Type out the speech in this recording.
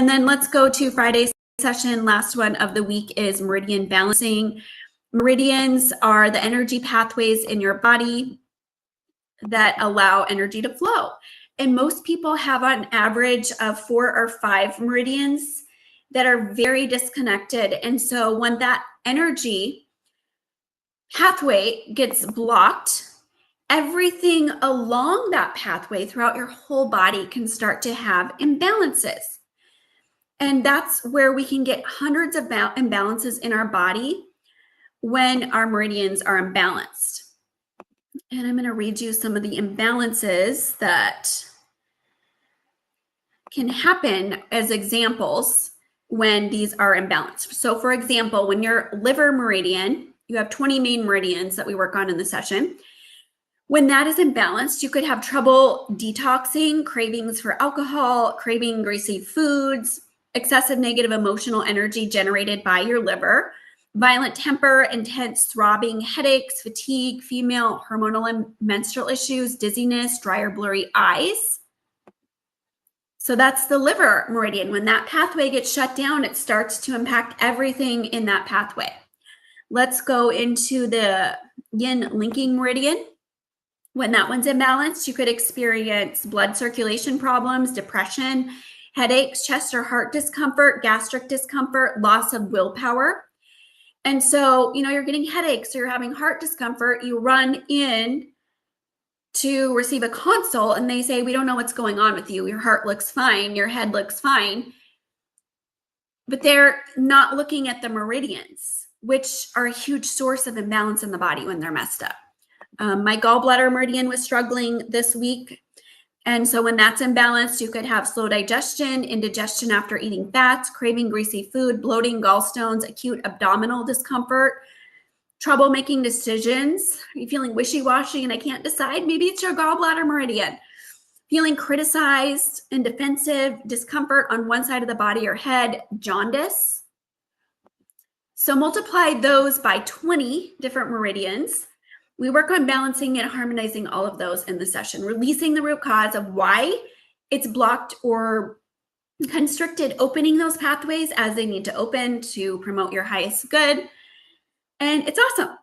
And then let's go to Friday's session. Last one of the week is meridian balancing. Meridians are the energy pathways in your body that allow energy to flow. And most people have an average of 4 or 5 meridians that are very disconnected. And so when that energy pathway gets blocked, everything along that pathway throughout your whole body can start to have imbalances. And that's where we can get hundreds of imbalances in our body when our meridians are imbalanced. And I'm going to read you some of the imbalances that can happen as examples when these are imbalanced. So for example, when your liver meridian, you have 20 main meridians that we work on in the session. When that is imbalanced, you could have trouble detoxing, cravings for alcohol, craving greasy foods, excessive negative emotional energy generated by your liver, violent temper, intense throbbing headaches, fatigue, female hormonal and menstrual issues, dizziness, dry or blurry eyes. So that's the liver meridian. When that pathway gets shut down, it starts to impact everything in that pathway. Let's go into the yin linking meridian. When that one's imbalanced, you could experience blood circulation problems, depression, headaches, chest or heart discomfort, gastric discomfort, loss of willpower. And so, you're getting headaches or you're having heart discomfort, you run in to receive a consult and they say, we don't know what's going on with you. Your heart looks fine. Your head looks fine. But they're not looking at the meridians, which are a huge source of imbalance in the body when they're messed up. My gallbladder meridian was struggling this week. And so when that's imbalanced, you could have slow digestion, indigestion after eating fats, craving greasy food, bloating, gallstones, acute abdominal discomfort, trouble making decisions. Are you feeling wishy-washy and I can't decide? Maybe it's your gallbladder meridian. Feeling criticized and defensive, discomfort on one side of the body or head, jaundice. So multiply those by 20 different meridians. We work on balancing and harmonizing all of those in the session, releasing the root cause of why it's blocked or constricted, opening those pathways as they need to open to promote your highest good. And it's awesome.